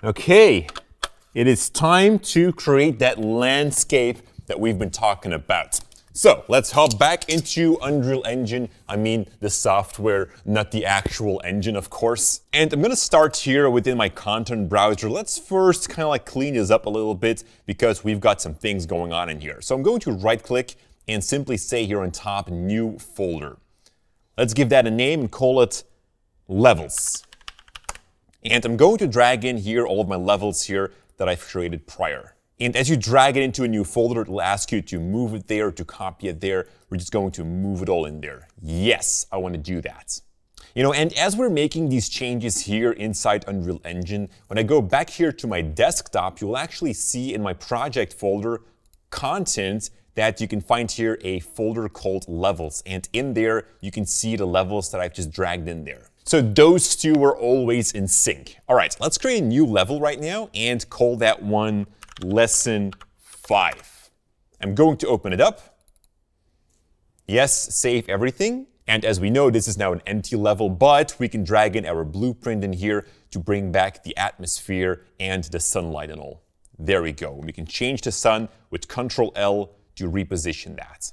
Okay, it is time to create that landscape that we've been talking about. So let's hop back into Unreal Engine. I mean the software, not the actual engine, of course. And I'm gonna start here within my content browser. Let's first kind of like clean this up a little bit because we've got some things going on in here. So I'm going to right click and simply say here on top, new folder. Let's give that a name and call it levels. And I'm going to drag in here all of my levels here that I've created prior. And as you drag it into a new folder, it will ask you to move it there, to copy it there. We're just going to move it all in there. Yes, I want to do that. And as we're making these changes here inside Unreal Engine, when I go back here to my desktop, you'll actually see in my project folder content that you can find here a folder called levels. And in there, you can see the levels that I've just dragged in there. So those two are always in sync. All right, let's create a new level right now and call that one Lesson 5. I'm going to open it up. Yes, save everything. And as we know, this is now an empty level, but we can drag in our blueprint in here to bring back the atmosphere and the sunlight and all. There we go. We can change the sun with Ctrl-L to reposition that.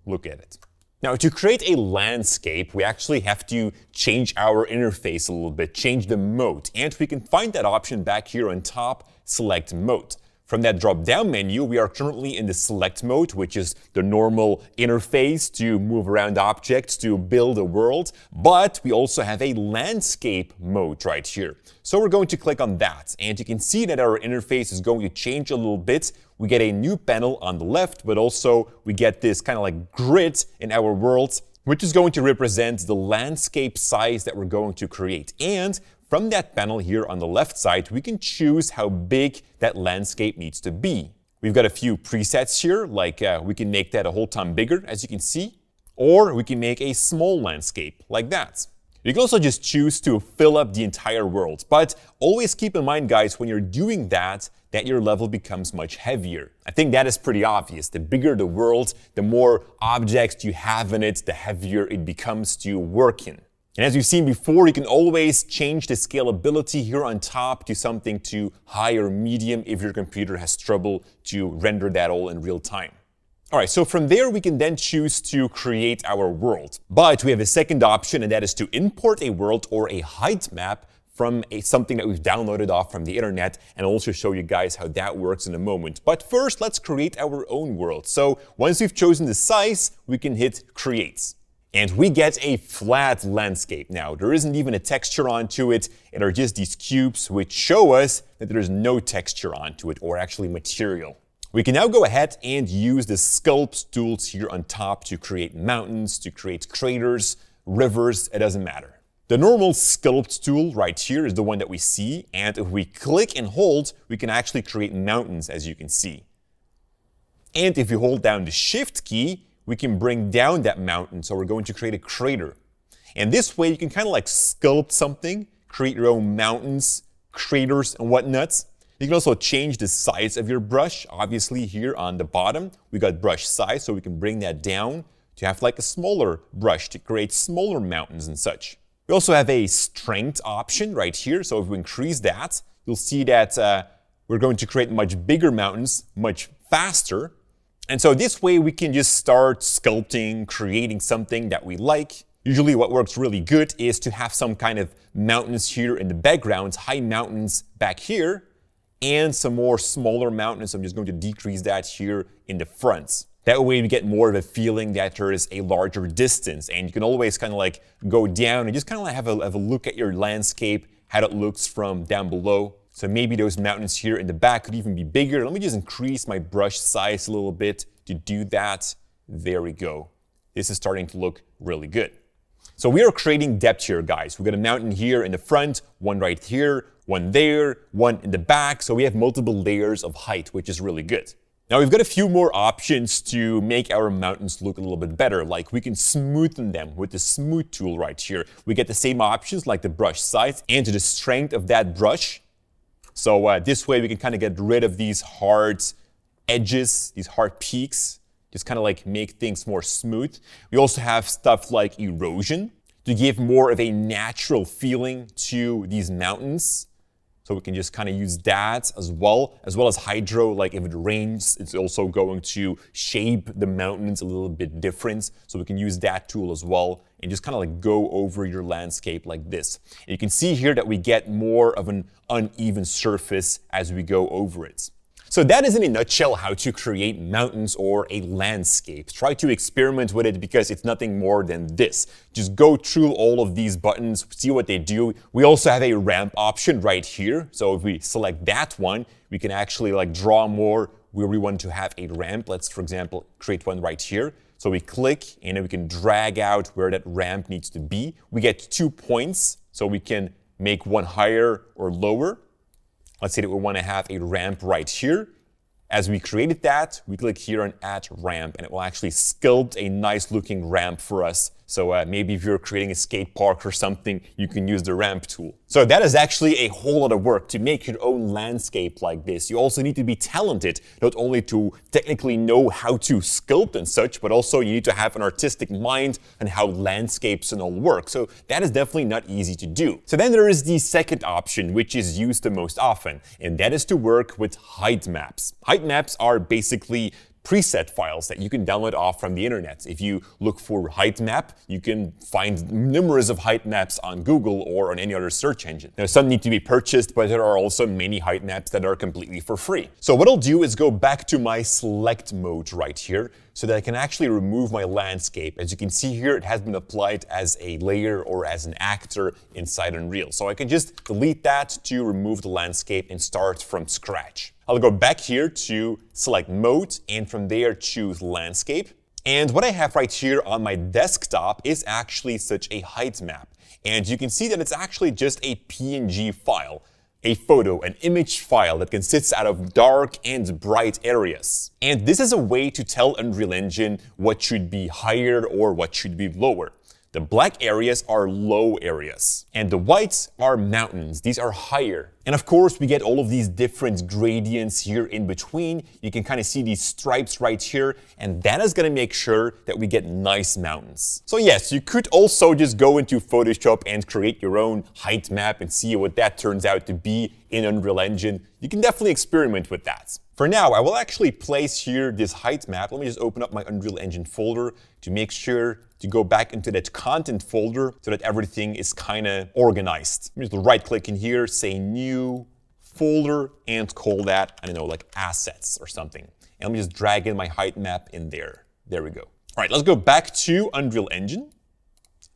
Look at it. Now, to create a landscape, we actually have to change our interface a little bit, change the mode. And we can find that option back here on top, select mode. From that drop-down menu, we are currently in the select mode, which is the normal interface to move around objects, to build a world. But we also have a landscape mode right here. So we're going to click on that. And you can see that our interface is going to change a little bit. We get a new panel on the left, but also we get this kind of like grid in our world, which is going to represent the landscape size that we're going to create. And from that panel here on the left side, we can choose how big that landscape needs to be. We've got a few presets here, like we can make that a whole ton bigger, as you can see, or we can make a small landscape like that. You can also just choose to fill up the entire world, but always keep in mind, guys, when you're doing that, that your level becomes much heavier. I think that is pretty obvious. The bigger the world, the more objects you have in it, the heavier it becomes to work in. And as you've seen before, you can always change the scalability here on top to something to high or medium if your computer has trouble to render that all in real time. All right, so from there, we can then choose to create our world. But we have a second option, and that is to import a world or a height map from something that we've downloaded off from the internet, and I'll also show you guys how that works in a moment. But first, let's create our own world. So once we've chosen the size, we can hit Create. And we get a flat landscape now. There isn't even a texture onto it. It are just these cubes which show us that there's no texture onto it, or actually material. We can now go ahead and use the sculpt tools here on top to create mountains, to create craters, rivers, it doesn't matter. The normal sculpt tool right here is the one that we see. And if we click and hold, we can actually create mountains, as you can see. And if you hold down the Shift key, we can bring down that mountain. So we're going to create a crater. And this way you can kind of like sculpt something, create your own mountains, craters, and whatnot. You can also change the size of your brush. Obviously here on the bottom, we got brush size, so we can bring that down to have like a smaller brush to create smaller mountains and such. We also have a strength option right here. So if we increase that, you'll see that we're going to create much bigger mountains, much faster. And so this way we can just start sculpting, creating something that we like. Usually what works really good is to have some kind of mountains here in the background, high mountains back here, and some more smaller mountains. I'm just going to decrease that here in the front. That way we get more of a feeling that there is a larger distance, and you can always kind of like go down and just kind of like have a look at your landscape, how it looks from down below. So maybe those mountains here in the back could even be bigger. Let me just increase my brush size a little bit to do that. There we go. This is starting to look really good. So we are creating depth here, guys. We've got a mountain here in the front, one right here, one there, one in the back. So we have multiple layers of height, which is really good. Now we've got a few more options to make our mountains look a little bit better. Like we can smoothen them with the smooth tool right here. We get the same options like the brush size and to the strength of that brush. So this way we can kind of get rid of these hard edges, these hard peaks, just kind of like make things more smooth. We also have stuff like erosion to give more of a natural feeling to these mountains. So we can just kind of use that as well as hydro. Like if it rains, it's also going to shape the mountains a little bit different. So we can use that tool as well and just kind of like go over your landscape like this. And you can see here that we get more of an uneven surface as we go over it. So that is in a nutshell how to create mountains or a landscape. Try to experiment with it because it's nothing more than this. Just go through all of these buttons, see what they do. We also have a ramp option right here. So if we select that one, we can actually like draw more where we want to have a ramp. Let's, for example, create one right here. So we click and then we can drag out where that ramp needs to be. We get 2 points, so we can make one higher or lower. Let's say that we want to have a ramp right here. As we created that, we click here on Add Ramp, and it will actually sculpt a nice looking ramp for us. So maybe if you're creating a skate park or something, you can use the ramp tool. So that is actually a whole lot of work to make your own landscape like this. You also need to be talented, not only to technically know how to sculpt and such, but also you need to have an artistic mind on how landscapes and all work. So that is definitely not easy to do. So then there is the second option, which is used the most often, and that is to work with height maps. Height maps are basically preset files that you can download off from the internet. If you look for height map, you can find numerous of height maps on Google or on any other search engine. Now, some need to be purchased, but there are also many height maps that are completely for free. So what I'll do is go back to my select mode right here so that I can actually remove my landscape. As you can see here, it has been applied as a layer or as an actor inside Unreal. So I can just delete that to remove the landscape and start from scratch. I'll go back here to select mode and from there choose landscape. And what I have right here on my desktop is actually such a height map. And you can see that it's actually just a PNG file, a photo, an image file that consists out of dark and bright areas. And this is a way to tell Unreal Engine what should be higher or what should be lower. The black areas are low areas, and the whites are mountains. These are higher. And of course, we get all of these different gradients here in between. You can kind of see these stripes right here, and that is going to make sure that we get nice mountains. So yes, you could also just go into Photoshop and create your own height map and see what that turns out to be in Unreal Engine. You can definitely experiment with that. For now, I will actually place here this height map. Let me just open up my Unreal Engine folder to make sure to go back into that content folder so that everything is kind of organized. Let me just right click in here, say new folder, and call that, I don't know, like assets or something. And let me just drag in my height map in there. There we go. All right, let's go back to Unreal Engine.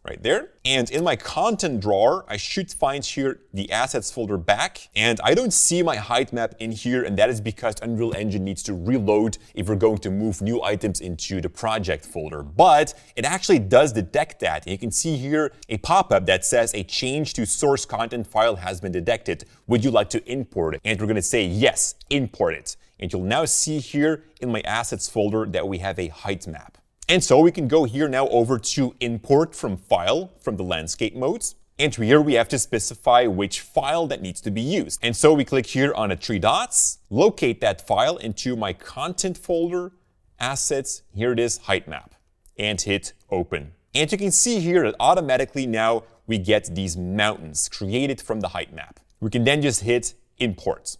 Right there. And in my content drawer, I should find here the assets folder back. And I don't see my height map in here. And that is because Unreal Engine needs to reload if we're going to move new items into the project folder. But it actually does detect that. And you can see here a pop-up that says a change to source content file has been detected. Would you like to import it? And we're going to say yes, import it. And you'll now see here in my assets folder that we have a height map. And so we can go here now over to import from file from the landscape modes. And here we have to specify which file that needs to be used. And so we click here on the 3 dots, locate that file into my content folder, assets, here it is, height map, and hit open. And you can see here that automatically now we get these mountains created from the height map. We can then just hit import.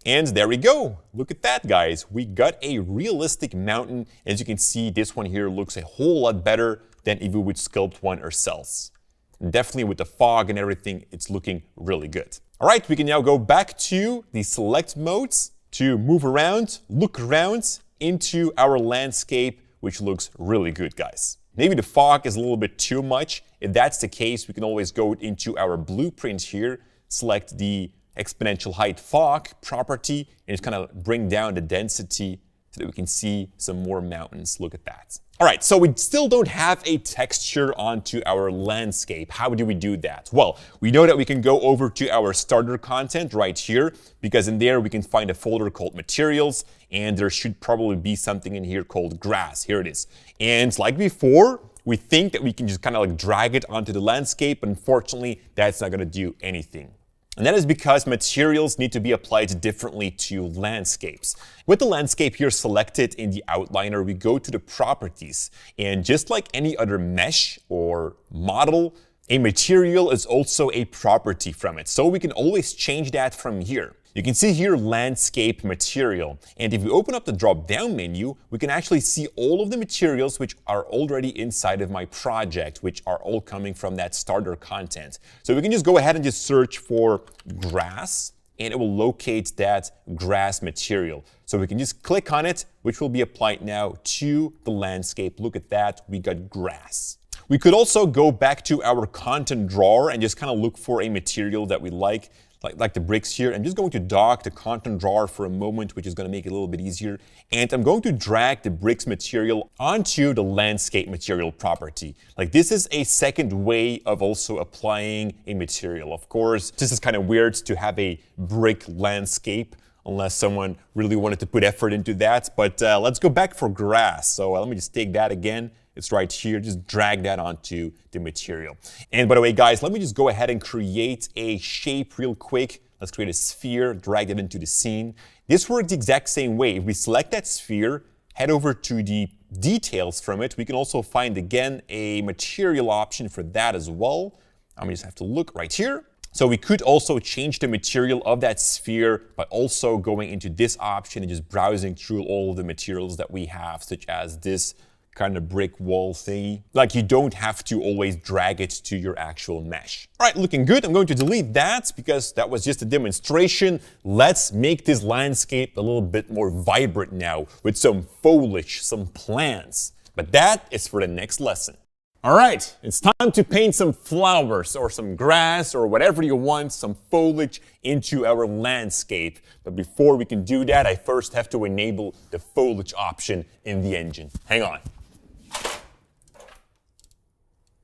And there we go. Look at that, guys. We got a realistic mountain. As you can see, this one here looks a whole lot better than if we would sculpt one ourselves. And definitely with the fog and everything, it's looking really good. All right, we can now go back to the select modes to move around, look around into our landscape, which looks really good, guys. Maybe the fog is a little bit too much. If that's the case, we can always go into our blueprint here, select the exponential height fog property, and just kind of bring down the density so that we can see some more mountains. Look at that. All right, so we still don't have a texture onto our landscape. How do we do that? Well, we know that we can go over to our starter content right here, because in there we can find a folder called materials, and there should probably be something in here called grass. Here it is. And like before, we think that we can just kind of like drag it onto the landscape, but unfortunately, that's not gonna do anything. And that is because materials need to be applied differently to landscapes. With the landscape here selected in the outliner, we go to the properties. And just like any other mesh or model, A material is also a property from it, so we can always change that from here. You can see here landscape material, and if we open up the drop-down menu, we can actually see all of the materials which are already inside of my project, which are all coming from that starter content. So we can just go ahead and just search for grass, and it will locate that grass material. So we can just click on it, which will be applied now to the landscape. Look at that, we got grass. We could also go back to our content drawer and just kind of look for a material that we like the bricks here. I'm just going to dock the content drawer for a moment, which is going to make it a little bit easier. And I'm going to drag the bricks material onto the landscape material property. Like, this is a second way of also applying a material. Of course, this is kind of weird to have a brick landscape unless someone really wanted to put effort into that. But let's go back for grass. So let me just take that again. It's right here. Just drag that onto the material. And by the way, guys, let me just go ahead and create a shape real quick. Let's create a sphere, drag it into the scene. This works the exact same way. If we select that sphere, head over to the details from it, we can also find, again, a material option for that as well. I just have to look right here. So we could also change the material of that sphere by also going into this option and just browsing through all of the materials that we have, such as this kind of brick wall thingy. Like, you don't have to always drag it to your actual mesh. All right, looking good. I'm going to delete that because that was just a demonstration. Let's make this landscape a little bit more vibrant now with some foliage, some plants. But that is for the next lesson. All right, it's time to paint some flowers or some grass or whatever you want, some foliage into our landscape. But before we can do that, I first have to enable the foliage option in the engine. Hang on.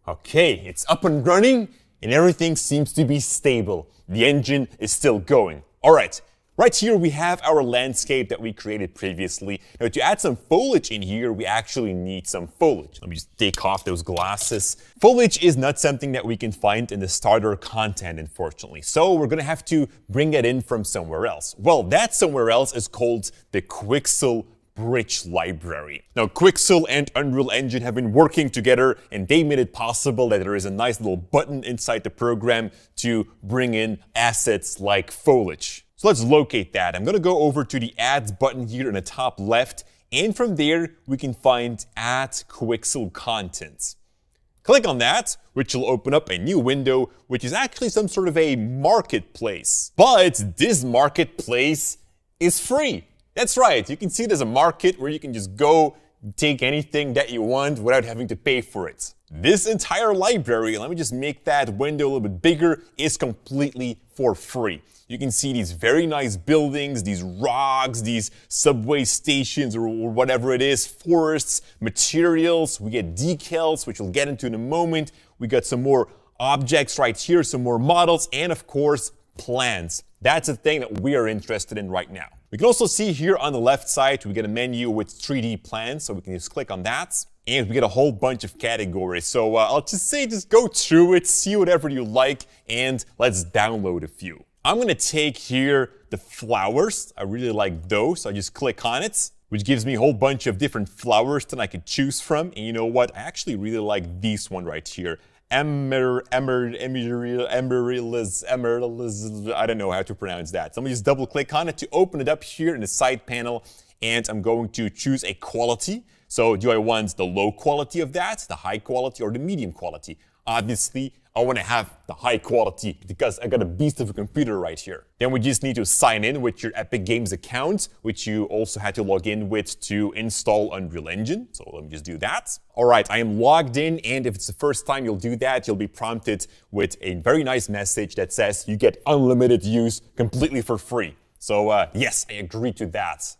Okay, it's up and running and everything seems to be stable. The engine is still going. All right. Right here, we have our landscape that we created previously. Now, to add some foliage in here, we actually need some foliage. Let me just take off those glasses. Foliage is not something that we can find in the starter content, unfortunately. So we're gonna have to bring it in from somewhere else. Well, that somewhere else is called the Quixel Bridge Library. Now, Quixel and Unreal Engine have been working together, and they made it possible that there is a nice little button inside the program to bring in assets like foliage. So let's locate that. I'm gonna go over to the Add button here in the top left, and from there, we can find Add Quixel Content. Click on that, which will open up a new window, which is actually some sort of a marketplace. But this marketplace is free. That's right, you can see there's a market where you can just go take anything that you want without having to pay for it. This entire library, let me just make that window a little bit bigger, is completely for free. You can see these very nice buildings, these rocks, these subway stations or whatever it is, forests, materials. We get decals, which we'll get into in a moment. We got some more objects right here, some more models, and of course, plans. That's the thing that we are interested in right now. We can also see here on the left side, we get a menu with 3D plans, so we can just click on that. And we get a whole bunch of categories. So I'll just say, just go through it, see whatever you like, and let's download a few. I'm gonna take here the flowers. I really like those, so I just click on it, which gives me a whole bunch of different flowers that I could choose from. And you know what? I actually really like this one right here. Amaryllis, I don't know how to pronounce that. So I'm gonna just double click on it to open it up here in the side panel, and I'm going to choose a quality. So do I want the low quality of that, the high quality, or the medium quality? Obviously, I want to have the high quality because I got a beast of a computer right here. Then we just need to sign in with your Epic Games account, which you also had to log in with to install Unreal Engine. So let me just do that. All right, I am logged in, and if it's the first time you'll do that, you'll be prompted with a very nice message that says you get unlimited use completely for free. So yes, I agree to that.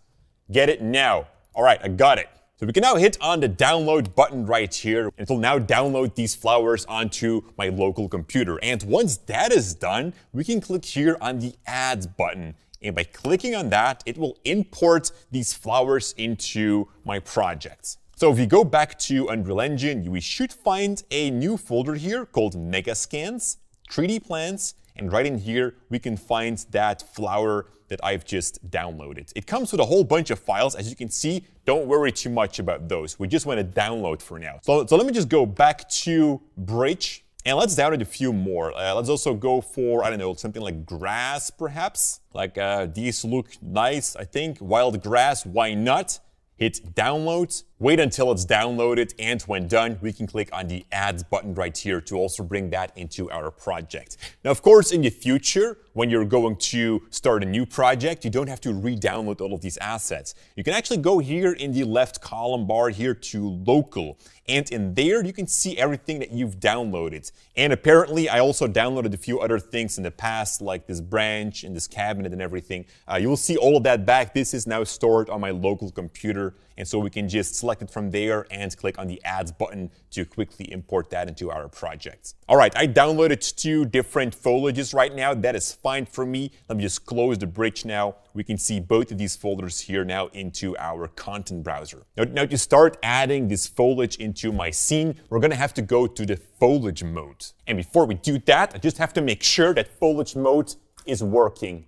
Get it now. All right, I got it. So we can now hit on the download button right here, and it will now download these flowers onto my local computer. And once that is done, we can click here on the Add button. And by clicking on that, it will import these flowers into my project. So if you go back to Unreal Engine, we should find a new folder here called Megascans, 3D Plans, and right in here, we can find that flower that I've just downloaded. It comes with a whole bunch of files. As you can see, don't worry too much about those. We just want to download for now. So let me just go back to Bridge, And let's download a few more. Let's also go for, I don't know, something like grass, perhaps. Like these look nice, I think. Wild grass, why not? Hit download, wait until it's downloaded, and when done, we can click on the Add button right here to also bring that into our project. Now, of course, in the future, when you're going to start a new project, you don't have to re-download all of these assets. You can actually go here in the left column bar here to Local, and in there, you can see everything that you've downloaded. And apparently, I also downloaded a few other things in the past, like this branch and this cabinet and everything. You will see all of that back. This is now stored on my local computer. And so we can just select it from there and click on the Add button to quickly import that into our project. All right, I downloaded 2 different foliages right now. That is fine for me. Let me just close the bridge now. We can see both of these folders here now into our content browser. Now to start adding this foliage into my scene, we're gonna have to go to the foliage mode. And before we do that, I just have to make sure that foliage mode is working.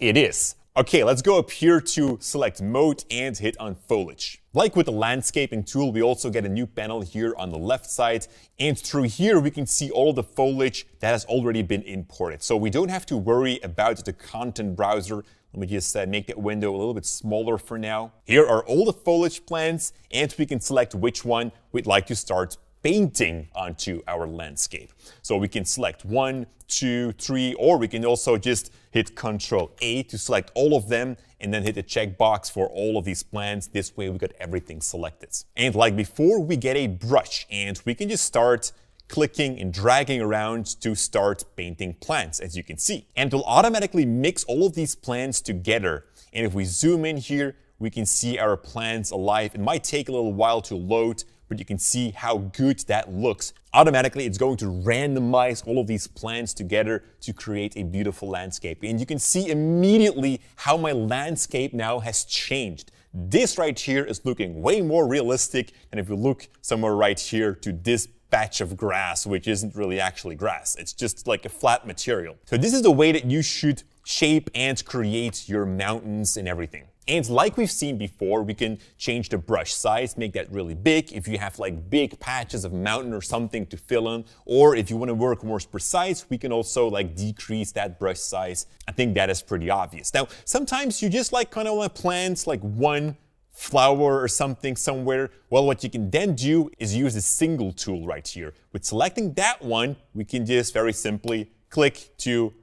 It is. Okay, let's go up here to select mode and hit on foliage. Like with the landscaping tool, we also get a new panel here on the left side. And through here, we can see all the foliage that has already been imported. So we don't have to worry about the content browser. Let me just make that window a little bit smaller for now. Here are all the foliage plants, and we can select which one we'd like to start painting onto our landscape. So we can select 1, 2, 3, or we can also just hit Ctrl A to select all of them and then hit the checkbox for all of these plants. This way we got everything selected. And like before, we get a brush and we can just start clicking and dragging around to start painting plants, as you can see. And it will automatically mix all of these plants together. And if we zoom in here, we can see our plants alive. It might take a little while to load, but you can see how good that looks. Automatically, it's going to randomize all of these plants together to create a beautiful landscape. And you can see immediately how my landscape now has changed. This right here is looking way more realistic than if you look somewhere right here to this patch of grass, which isn't really actually grass. It's just like a flat material. So this is the way that you should shape and create your mountains and everything. And like we've seen before, we can change the brush size, make that really big if you have like big patches of mountain or something to fill in. Or if you want to work more precise, we can also like decrease that brush size. I think that is pretty obvious. Now, sometimes you just like kind of want to plant like one flower or something somewhere. Well, what you can then do is use the single tool right here. With selecting that one, we can just very simply click to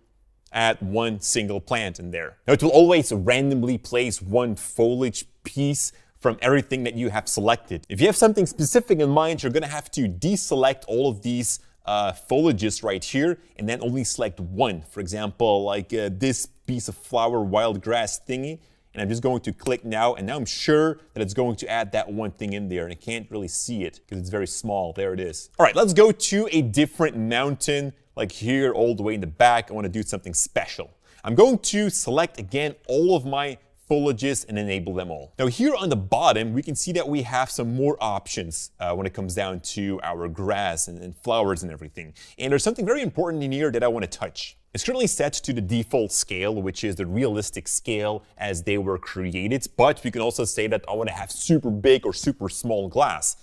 add one single plant in there. Now, it will always randomly place one foliage piece from everything that you have selected. If you have something specific in mind, you're gonna have to deselect all of these foliages right here and then only select one. For example, like this piece of flower wild grass thingy. And I'm just going to click now, and now I'm sure that it's going to add that one thing in there, and I can't really see it because it's very small. There it is. All right, let's go to a different mountain, like here all the way in the back. I want to do something special. I'm going to select again all of my foliages and enable them all. Now here on the bottom, we can see that we have some more options when it comes down to our grass and flowers and everything. And there's something very important in here that I want to touch. It's currently set to the default scale, which is the realistic scale as they were created, but we can also say that I want to have super big or super small grass.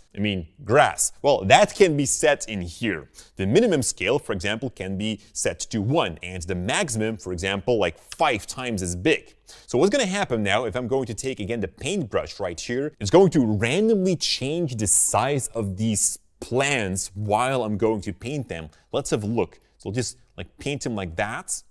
Well, that can be set in here. The minimum scale, for example, can be set to 1, and the maximum, for example, like 5 times as big. So what's going to happen now, if I'm going to take again the paintbrush right here, it's going to randomly change the size of these plants while I'm going to paint them. Let's have a look. So I'll just like paint them like that.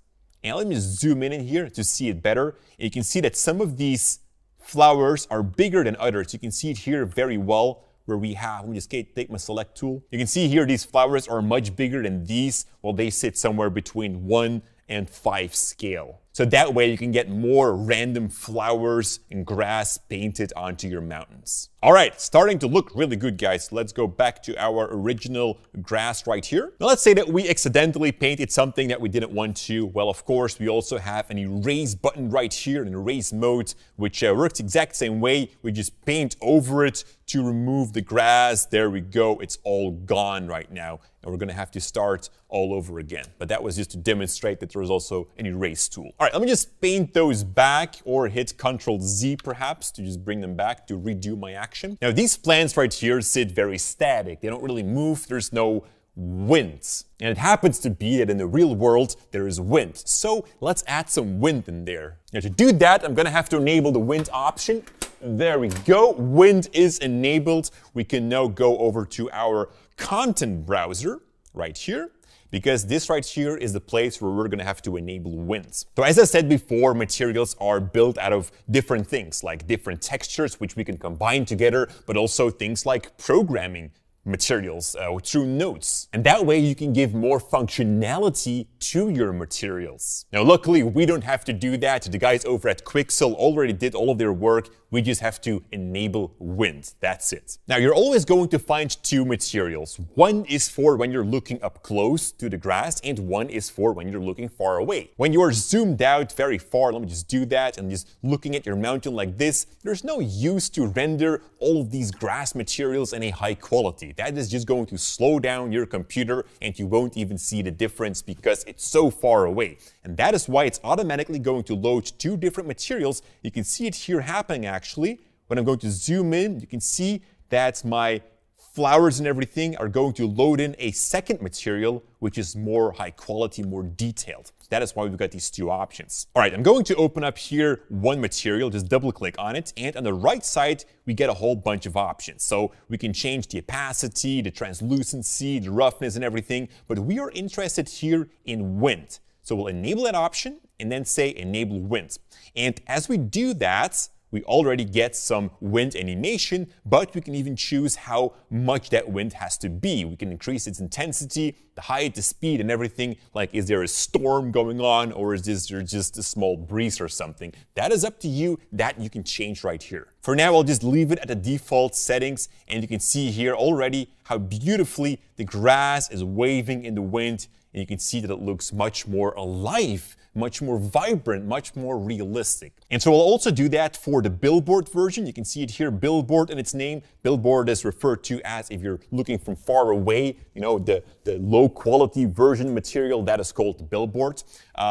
And let me just zoom in here to see it better. And you can see that some of these flowers are bigger than others. You can see it here very well where we have, let me just take my select tool. You can see here these flowers are much bigger than these. Well, they sit somewhere between 1 and 5 scale. So that way you can get more random flowers and grass painted onto your mountains. All right, starting to look really good, guys. Let's go back to our original grass right here. Now let's say that we accidentally painted something that we didn't want to. Well, of course, we also have an erase button right here in erase mode, which works the exact same way. We just paint over it to remove the grass. There we go. It's all gone right now. And we're gonna have to start all over again. But that was just to demonstrate that there is also an erase tool. All right, let me just paint those back or hit Ctrl Z perhaps to just bring them back to redo my action. Now these plants right here sit very static. They don't really move. There's no wind. And it happens to be that in the real world there is wind. So let's add some wind in there. Now to do that, I'm going to have to enable the wind option. There we go. Wind is enabled. We can now go over to our content browser right here, because this right here is the place where we're going to have to enable winds. So as I said before, materials are built out of different things, like different textures, which we can combine together, but also things like programming materials through nodes. And that way you can give more functionality to your materials. Now, luckily, we don't have to do that. The guys over at Quixel already did all of their work. We just have to enable wind. That's it. Now, you're always going to find two materials. One is for when you're looking up close to the grass, and one is for when you're looking far away. When you are zoomed out very far, let me just do that, and just looking at your mountain like this, there's no use to render all of these grass materials in a high quality. That is just going to slow down your computer, and you won't even see the difference because it's so far away. And that is why it's automatically going to load two different materials. You can see it here happening actually. When I'm going to zoom in, you can see that my flowers and everything are going to load in a second material, which is more high quality, more detailed. That is why we've got these two options. All right, I'm going to open up here one material, just double click on it. And on the right side, we get a whole bunch of options. So we can change the opacity, the translucency, the roughness and everything. But we are interested here in wind. So we'll enable that option and then say enable wind. And as we do that, we already get some wind animation, but we can even choose how much that wind has to be. We can increase its intensity, the height, the speed, and everything. Like, is there a storm going on, or is this just a small breeze or something? That is up to you. That you can change right here. For now, I'll just leave it at the default settings, and you can see here already how beautifully the grass is waving in the wind, and you can see that it looks much more alive, much more vibrant, much more realistic. And so we'll also do that for the billboard version. You can see it here, billboard in its name. Billboard is referred to as, if you're looking from far away, you know, the low quality version material, that is called billboard.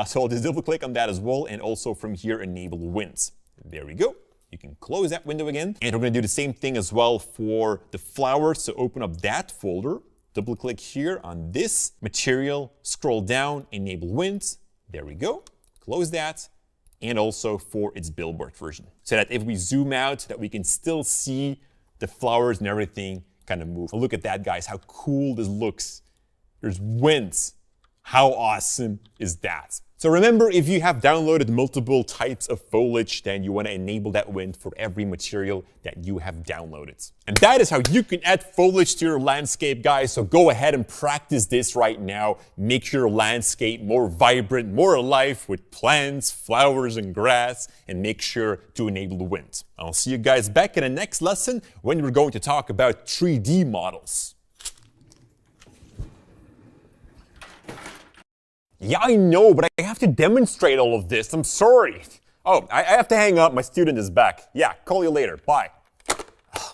So I'll just double click on that as well, and also from here enable winds. There we go. You can close that window again. And we're going to do the same thing as well for the flowers. So open up that folder, double click here on this material, scroll down, enable winds. There we go. Close that. And also for its billboard version. So that if we zoom out, that we can still see the flowers and everything kind of move. Look at that, guys, how cool this looks. There's winds. How awesome is that? So remember, if you have downloaded multiple types of foliage, then you want to enable that wind for every material that you have downloaded. And that is how you can add foliage to your landscape, guys. So go ahead and practice this right now. Make your landscape more vibrant, more alive with plants, flowers, and grass, and make sure to enable the wind. I'll see you guys back in the next lesson when we're going to talk about 3D models. Yeah, I know, but I have to demonstrate all of this. I'm sorry. Oh, I have to hang up. My student is back. Yeah, call you later. Bye.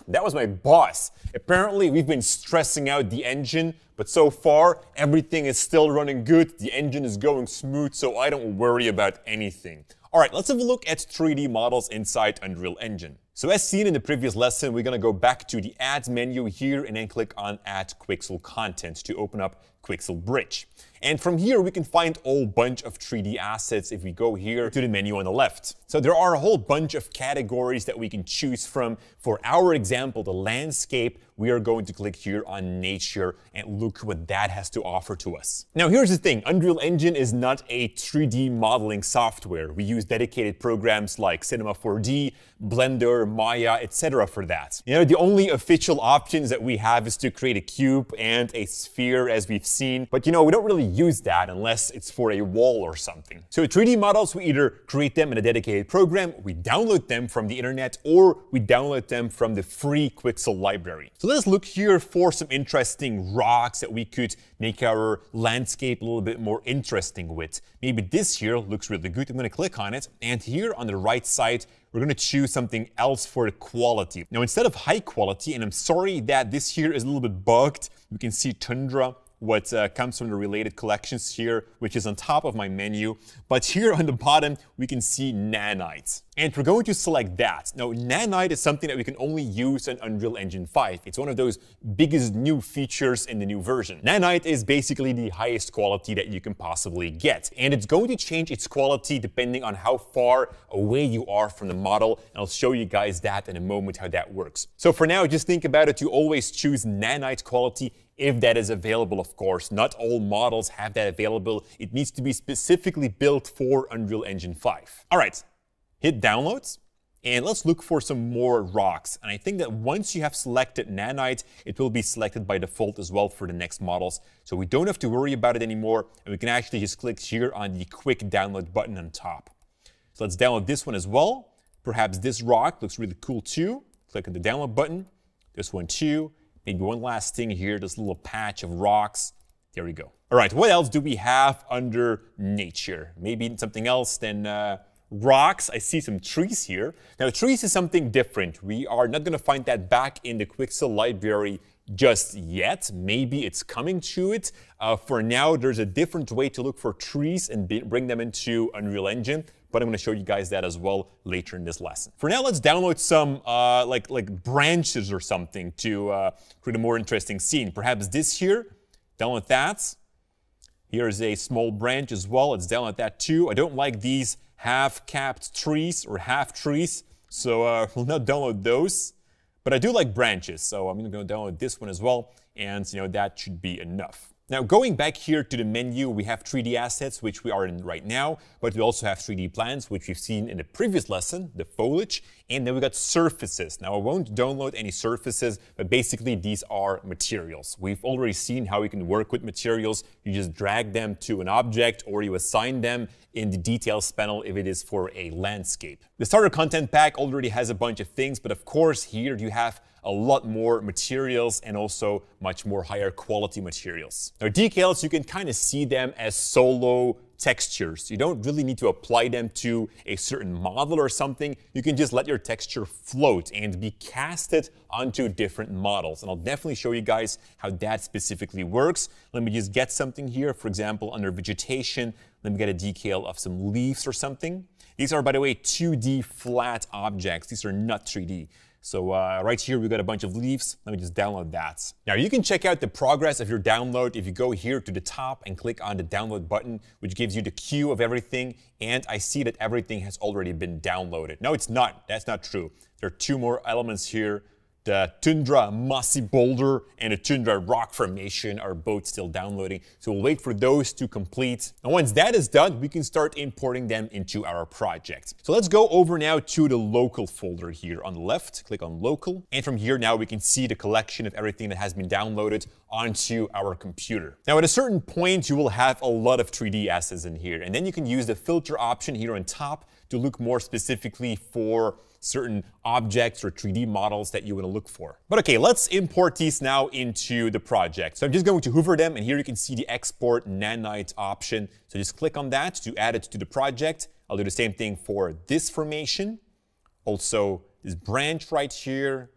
That was my boss. Apparently, we've been stressing out the engine, but so far, everything is still running good. The engine is going smooth, so I don't worry about anything. All right, let's have a look at 3D models inside Unreal Engine. So as seen in the previous lesson, we're going to go back to the Add menu here and then click on Add Quixel Content to open up Quixel Bridge. And from here, we can find a whole bunch of 3D assets if we go here to the menu on the left. So there are a whole bunch of categories that we can choose from. For our example, the landscape, we are going to click here on nature and look what that has to offer to us. Now, here's the thing. Unreal Engine is not a 3D modeling software. We use dedicated programs like Cinema 4D, Blender, Maya, etc. for that. You know, the only official options that we have is to create a cube and a sphere, as we've seen. But you know, we don't really use that unless it's for a wall or something. So 3D models, we either create them in a dedicated program, we download them from the internet, or we download them from the free Quixel library. So let's look here for some interesting rocks that we could make our landscape a little bit more interesting with. Maybe this here looks really good. I'm going to click on it, and here on the right side, we're going to choose something else for the quality. Now, instead of high quality, and I'm sorry that this here is a little bit bugged, we can see tundra what comes from the related collections here, which is on top of my menu. But here on the bottom, we can see nanite. And we're going to select that. Now, nanite is something that we can only use in Unreal Engine 5. It's one of those biggest new features in the new version. Nanite is basically the highest quality that you can possibly get. And it's going to change its quality depending on how far away you are from the model. And I'll show you guys that in a moment, how that works. So for now, just think about it. You always choose nanite quality if that is available, of course. Not all models have that available. It needs to be specifically built for Unreal Engine 5. All right, hit downloads. And let's look for some more rocks. And I think that once you have selected nanite, it will be selected by default as well for the next models. So we don't have to worry about it anymore. And we can actually just click here on the quick download button on top. So let's download this one as well. Perhaps this rock looks really cool too. Click on the download button. This one too. Maybe one last thing here, this little patch of rocks. There we go. All right, what else do we have under nature? Maybe something else than rocks. I see some trees here. Now, trees is something different. We are not going to find that back in the Quixel library just yet. Maybe it's coming to it. For now, there's a different way to look for trees and bring them into Unreal Engine. But I'm going to show you guys that as well later in this lesson. For now, let's download some like branches or something to create a more interesting scene. Perhaps this here. Download that. Here's a small branch as well. Let's download that too. I don't like these half-capped trees or half trees, so we'll not download those. But I do like branches, so I'm going to download this one as well, and that should be enough. Now, going back here to the menu, we have 3D assets, which we are in right now, but we also have 3D plans, which we've seen in the previous lesson, the foliage, and then we got surfaces. Now, I won't download any surfaces, but basically these are materials. We've already seen how we can work with materials. You just drag them to an object, or you assign them in the details panel if it is for a landscape. The starter content pack already has a bunch of things, but of course here you have a lot more materials and also much more higher quality materials. Now, decals, you can kind of see them as solo textures. You don't really need to apply them to a certain model or something. You can just let your texture float and be casted onto different models. And I'll definitely show you guys how that specifically works. Let me just get something here. For example, under vegetation, let me get a decal of some leaves or something. These are, by the way, 2D flat objects. These are not 3D. So right here, we've got a bunch of leaves. Let me just download that. Now, you can check out the progress of your download if you go here to the top and click on the download button, which gives you the queue of everything. And I see that everything has already been downloaded. No, it's not. That's not true. There are two more elements here. The tundra mossy boulder and the tundra rock formation are both still downloading. So we'll wait for those to complete. And once that is done, we can start importing them into our project. So let's go over now to the local folder here on the left. Click on local. And from here now we can see the collection of everything that has been downloaded onto our computer. Now at a certain point, you will have a lot of 3D assets in here. And then you can use the filter option here on top to look more specifically for certain objects or 3D models that you want to look for. But okay, let's import these now into the project. So I'm just going to hover them, and here you can see the export nanite option. So just click on that to add it to the project. I'll do the same thing for this formation. Also, this branch right here.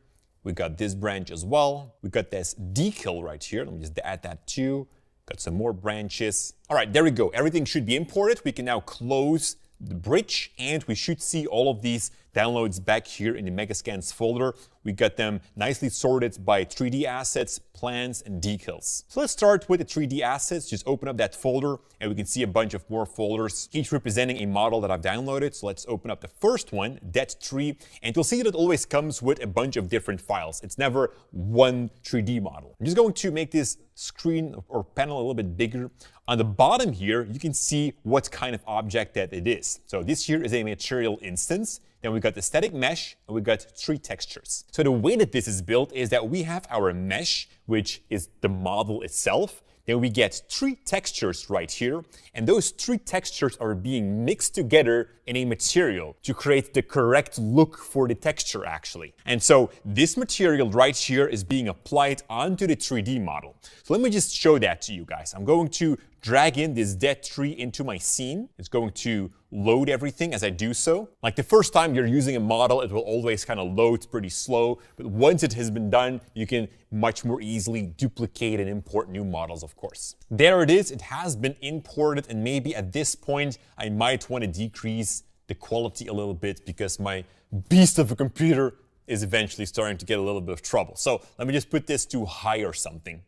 We got this branch as well. We got this decal right here. Let me just add that too. Got some more branches. All right, there we go. Everything should be imported. We can now close the bridge, and we should see all of these downloads back here in the Megascans folder. We got them nicely sorted by 3D assets, plans, and decals. So let's start with the 3D assets. Just open up that folder, and we can see a bunch of more folders, each representing a model that I've downloaded. So let's open up the first one, that tree, and you'll see that it always comes with a bunch of different files. It's never one 3D model. I'm just going to make this screen or panel a little bit bigger. On the bottom here, you can see what kind of object that it is. So this here is a material instance. Then we got the static mesh, and we got 3 textures. So the way that this is built is that we have our mesh, which is the model itself. Then we get 3 textures right here, and those 3 textures are being mixed together in a material to create the correct look for the texture, actually. And so this material right here is being applied onto the 3D model. So let me just show that to you guys. I'm going to drag in this dead tree into my scene. It's going to load everything as I do so. Like the first time you're using a model, it will always kind of load pretty slow. But once it has been done, you can much more easily duplicate and import new models, of course. There it is. It has been imported. And maybe at this point, I might want to decrease the quality a little bit because my beast of a computer is eventually starting to get a little bit of trouble. So let me just put this to high or something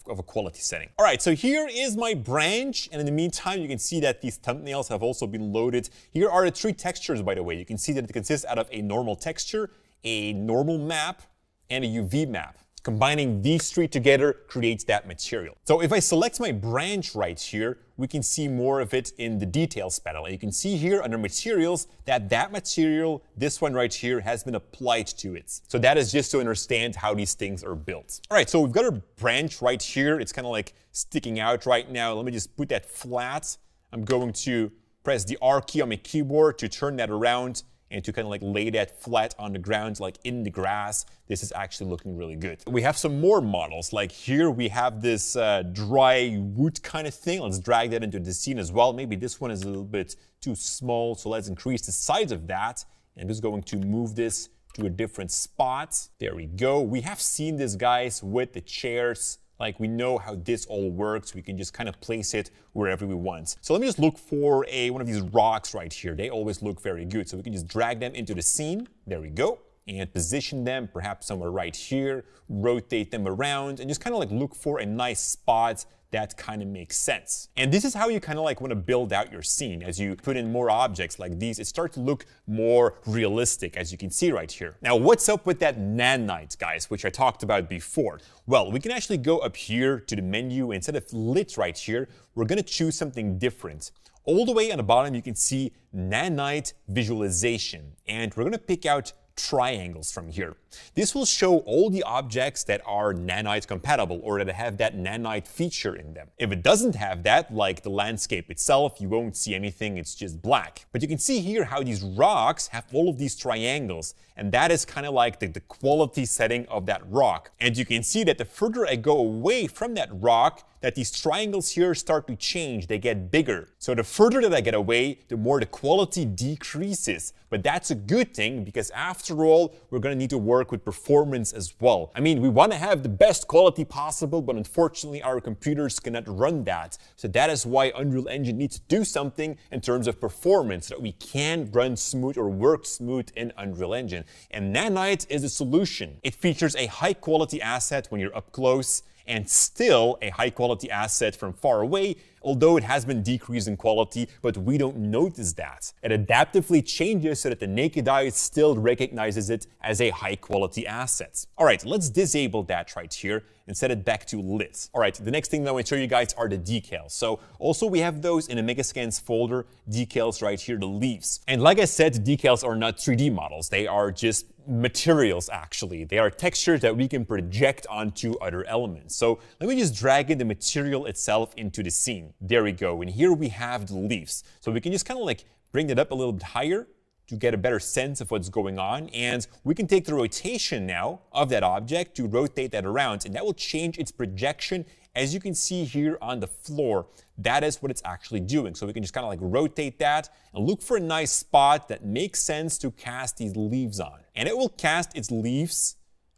of a quality setting. All right, so here is my branch. And in the meantime, you can see that these thumbnails have also been loaded. Here are the 3 textures, by the way. You can see that it consists out of a normal texture, a normal map, and a UV map. Combining these 3 together creates that material. So if I select my branch right here, we can see more of it in the details panel. And you can see here under materials that material, this one right here, has been applied to it. So that is just to understand how these things are built. All right, so we've got our branch right here. It's kind of like sticking out right now. Let me just put that flat. I'm going to press the R key on my keyboard to turn that around and to kind of like lay that flat on the ground, like in the grass. This is actually looking really good. We have some more models. Like here we have this dry wood kind of thing. Let's drag that into the scene as well. Maybe this one is a little bit too small, so let's increase the size of that. I'm just going to move this to a different spot. There we go. We have seen this, guys, with the chairs. Like we know how this all works. We can just kind of place it wherever we want. So let me just look for one of these rocks right here. They always look very good. So we can just drag them into the scene. There we go. And position them perhaps somewhere right here, rotate them around, and just kind of like look for a nice spot that kind of makes sense. And this is how you kind of like want to build out your scene. As you put in more objects like these, it starts to look more realistic, as you can see right here. Now, what's up with that nanite, guys, which I talked about before? Well, we can actually go up here to the menu. Instead of lit right here, we're going to choose something different. All the way on the bottom, you can see nanite visualization. And we're going to pick out triangles from here. This will show all the objects that are nanite compatible or that have that nanite feature in them. If it doesn't have that, like the landscape itself, you won't see anything, it's just black. But you can see here how these rocks have all of these triangles, and that is kind of like the quality setting of that rock. And you can see that the further I go away from that rock, that these triangles here start to change, they get bigger. So the further that I get away, the more the quality decreases. But that's a good thing because after all, we're gonna need to work with performance as well. I mean, we wanna have the best quality possible, but unfortunately our computers cannot run that. So that is why Unreal Engine needs to do something in terms of performance so that we can run smooth or work smooth in Unreal Engine. And nanite is a solution. It features a high quality asset when you're up close, and still a high quality asset from far away, although it has been decreased in quality, but we don't notice that. It adaptively changes so that the naked eye still recognizes it as a high quality asset. All right, let's disable that right here and set it back to lit. All right, the next thing that I want to show you guys are the decals. So also we have those in a Megascans folder, decals right here, the leaves. And like I said, decals are not 3D models. They are just materials, actually. They are textures that we can project onto other elements. So let me just drag in the material itself into the scene. There we go. And here we have the leaves. So we can just kind of like bring it up a little bit higher to get a better sense of what's going on. And we can take the rotation now of that object to rotate that around, and that will change its projection. As you can see here on the floor, that is what it's actually doing. So we can just kind of like rotate that and look for a nice spot that makes sense to cast these leaves on. And it will cast its leaves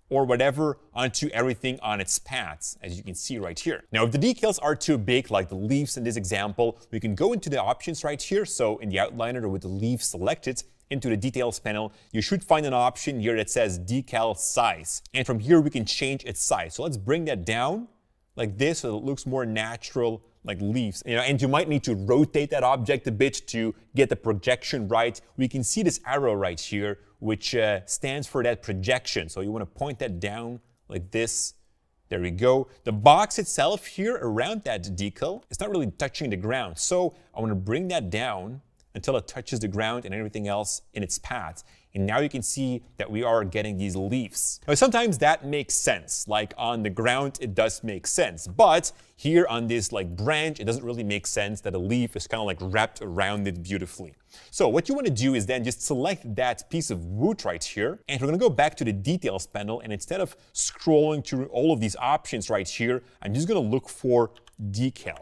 or whatever onto everything on its paths, as you can see right here. Now, if the decals are too big, like the leaves in this example, we can go into the options right here. So in the outliner or with the leaf selected, into the details panel, you should find an option here that says decal size. And from here, we can change its size. So let's bring that down like this so it looks more natural, like leaves. And you might need to rotate that object a bit to get the projection right. We can see this arrow right here, which stands for that projection. So you want to point that down like this. There we go. The box itself here around that decal, it's not really touching the ground. So I want to bring that down until it touches the ground and everything else in its path. And now you can see that we are getting these leaves. Now, sometimes that makes sense. Like on the ground, it does make sense. But here on this like branch, it doesn't really make sense that a leaf is kind of like wrapped around it beautifully. So what you want to do is then just select that piece of wood right here. And we're going to go back to the details panel. And instead of scrolling through all of these options right here, I'm just going to look for decal.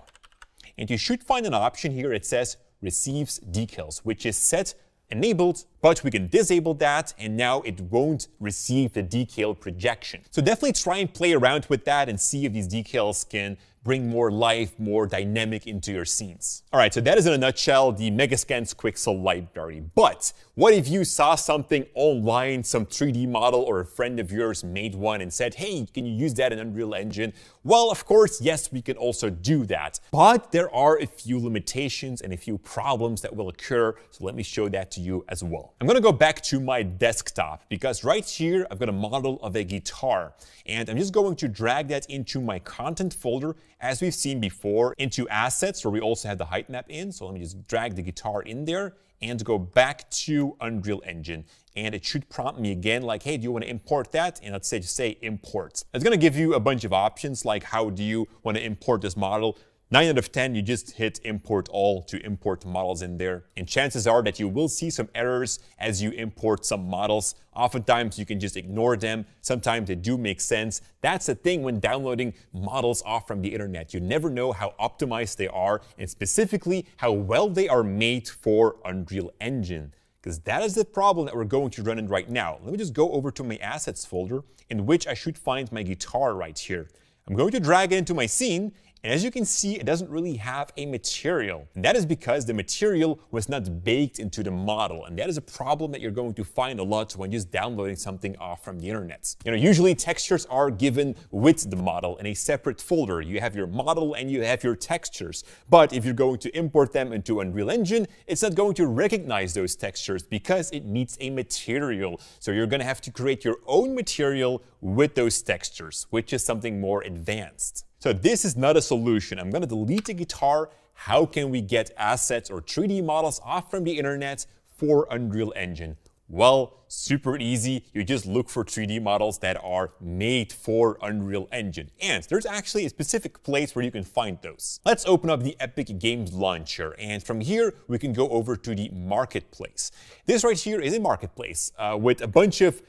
and you should find an option here. It says receives decals, which is set enabled, but we can disable that, and now it won't receive the decal projection. So definitely try and play around with that and see if these decals can bring more life, more dynamic into your scenes. All right, so that is in a nutshell the Megascans Quixel library. But what if you saw something online, some 3D model or a friend of yours made one and said, hey, can you use that in Unreal Engine? Well, of course, yes, we can also do that. But there are a few limitations and a few problems that will occur. So let me show that to you as well. I'm gonna go back to my desktop because right here, I've got a model of a guitar. And I'm just going to drag that into my content folder, as we've seen before, into assets where we also have the height map in. So let me just drag the guitar in there and go back to Unreal Engine. And it should prompt me again like, hey, do you want to import that? And let's say, just say import. It's going to give you a bunch of options like how do you want to import this model. 9 out of 10, you just hit import all to import models in there. And chances are that you will see some errors as you import some models. Oftentimes you can just ignore them. Sometimes they do make sense. That's the thing when downloading models off from the internet. You never know how optimized they are and specifically how well they are made for Unreal Engine. Because that is the problem that we're going to run in right now. Let me just go over to my assets folder in which I should find my guitar right here. I'm going to drag it into my scene. And as you can see, it doesn't really have a material. And that is because the material was not baked into the model. And that is a problem that you're going to find a lot when just downloading something off from the internet. You know, usually textures are given with the model in a separate folder. You have your model and you have your textures. But if you're going to import them into Unreal Engine, it's not going to recognize those textures because it needs a material. So you're going to have to create your own material with those textures, which is something more advanced. So this is not a solution. I'm going to delete the guitar. How can we get assets or 3D models off from the internet for Unreal Engine? Well, super easy. You just look for 3D models that are made for Unreal Engine. And there's actually a specific place where you can find those. Let's open up the Epic Games Launcher. And from here, we can go over to the marketplace. This right here is a marketplace with a bunch of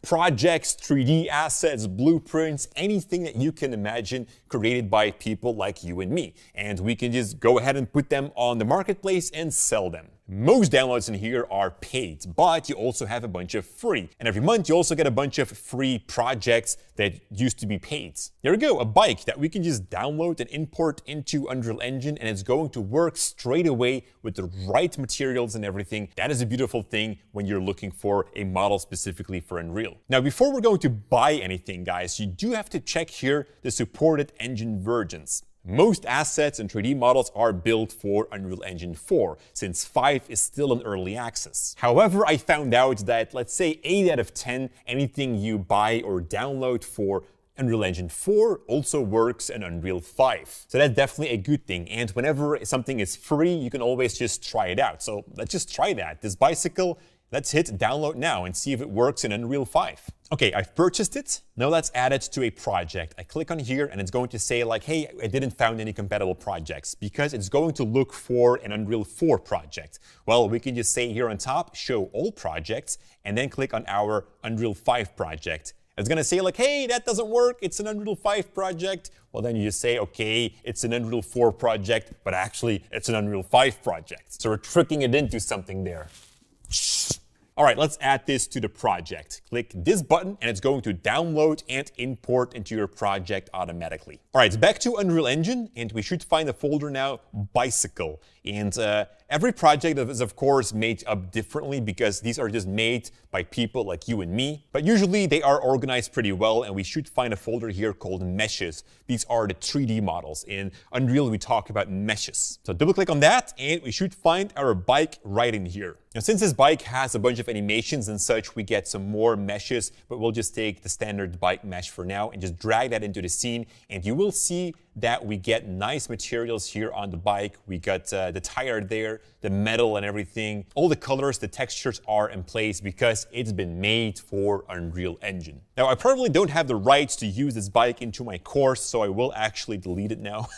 projects, 3D assets, blueprints, anything that you can imagine created by people like you and me. And we can just go ahead and put them on the marketplace and sell them. Most downloads in here are paid, but you also have a bunch of free. And every month you also get a bunch of free projects that used to be paid. There we go, a bike that we can just download and import into Unreal Engine, and it's going to work straight away with the right materials and everything. That is a beautiful thing when you're looking for a model specifically for Unreal. Now, before we're going to buy anything, guys, you do have to check here the supported engine versions. Most assets and 3D models are built for Unreal Engine 4, since 5 is still in early access. However, I found out that, let's say 8 out of 10, anything you buy or download for Unreal Engine 4 also works in Unreal 5. So that's definitely a good thing. And whenever something is free, you can always just try it out. So let's just try that. This bicycle, let's hit download now and see if it works in Unreal 5. Okay, I've purchased it. Now let's add it to a project. I click on here and it's going to say like, hey, I didn't find any compatible projects because it's going to look for an Unreal 4 project. Well, we can just say here on top, show all projects, and then click on our Unreal 5 project. It's going to say like, hey, that doesn't work. It's an Unreal 5 project. Well, then you just say, okay, it's an Unreal 4 project, but actually it's an Unreal 5 project. So we're tricking it into something there. All right, let's add this to the project. Click this button and it's going to download and import into your project automatically. All right, it's back to Unreal Engine and we should find a folder now, bicycle. And every project is of course made up differently because these are just made by people like you and me. But usually they are organized pretty well and we should find a folder here called meshes. These are the 3D models. In Unreal, we talk about meshes. So double click on that and we should find our bike right in here. Now, since this bike has a bunch of animations and such, we get some more meshes, but we'll just take the standard bike mesh for now and just drag that into the scene. And you will see that we get nice materials here on the bike. We got the tire there, the metal and everything. All the colors, the textures are in place because it's been made for Unreal Engine. Now, I probably don't have the rights to use this bike into my course, so I will actually delete it now.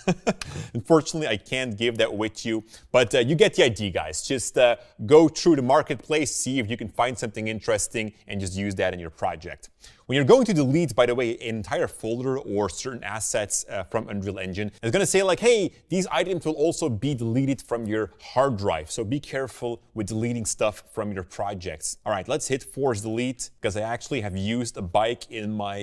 Unfortunately, I can't give that with you, but you get the idea, guys. Just go through the marketplace, see if you can find something interesting, and just use that in your project. When you're going to delete, by the way, an entire folder or certain assets from Unreal Engine, it's going to say like, hey, these items will also be deleted from your hard drive. So be careful with deleting stuff from your projects. All right, let's hit force delete because I actually have used a bike in my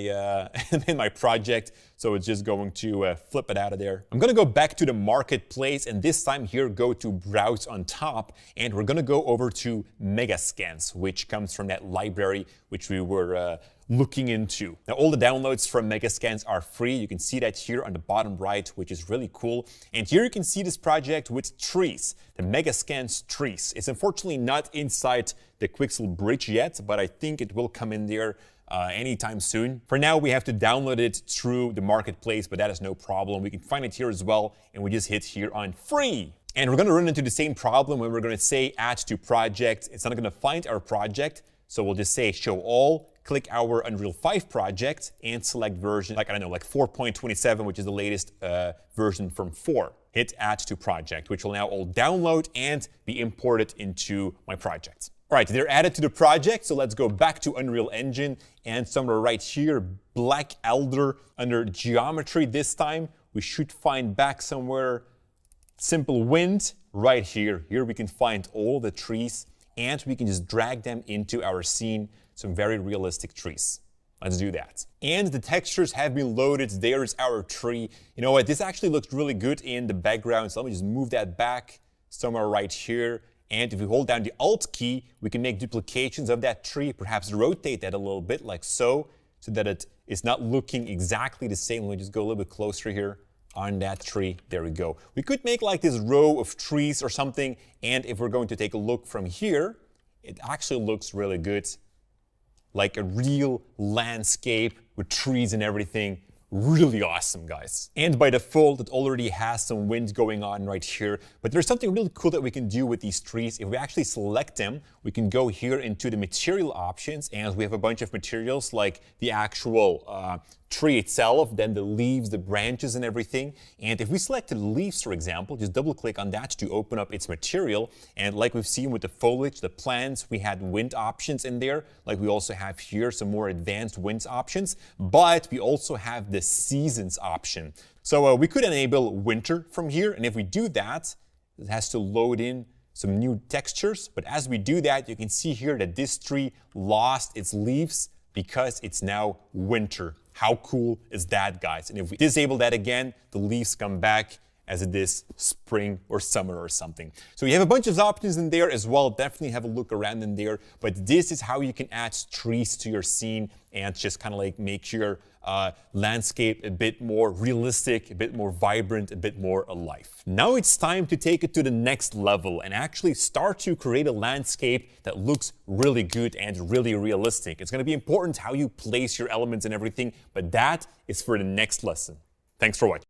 in my project. So it's just going to flip it out of there. I'm going to go back to the marketplace, and this time here, go to browse on top, and we're going to go over to Megascans, which comes from that library which we were looking into. Now, all the downloads from Megascans are free. You can see that here on the bottom right, which is really cool. And here you can see this project with trees, the Megascans trees. It's unfortunately not inside the Quixel bridge yet, but I think it will come in there anytime soon. For now, we have to download it through the marketplace, but that is no problem. We can find it here as well, and we just hit here on free. And we're going to run into the same problem when we're going to say add to project. It's not going to find our project, so we'll just say show all, click our Unreal 5 project, and select version, like, I don't know, like 4.27, which is the latest version from 4. Hit add to project, which will now all download and be imported into my project. All right, they're added to the project, so let's go back to Unreal Engine, and somewhere right here, Black Elder, under Geometry this time, we should find back somewhere Simple Wind right here. Here we can find all the trees, and we can just drag them into our scene, some very realistic trees. Let's do that. And the textures have been loaded. There's our tree. You know what, this actually looks really good in the background, so let me just move that back somewhere right here. And if we hold down the Alt key, we can make duplications of that tree, perhaps rotate that a little bit like so that it is not looking exactly the same. Let me just go a little bit closer here on that tree. There we go. We could make like this row of trees or something. And if we're going to take a look from here, it actually looks really good. Like a real landscape with trees and everything. Really awesome, guys. And by default, it already has some wind going on right here. But there's something really cool that we can do with these trees. If we actually select them, we can go here into the material options, and we have a bunch of materials like the actual tree itself, then the leaves, the branches and everything. And if we selected leaves, for example, just double click on that to open up its material. And like we've seen with the foliage, the plants, we had wind options in there. Like we also have here some more advanced wind options, but we also have the seasons option. So we could enable winter from here. And if we do that, it has to load in some new textures. But as we do that, you can see here that this tree lost its leaves because it's now winter. How cool is that, guys? And if we disable that again, the leaves come back as it is spring or summer or something. So you have a bunch of options in there as well. Definitely have a look around in there. But this is how you can add trees to your scene and just kind of like make your landscape a bit more realistic, a bit more vibrant, a bit more alive. Now it's time to take it to the next level and actually start to create a landscape that looks really good and really realistic. It's going to be important how you place your elements and everything, but that is for the next lesson. Thanks for watching.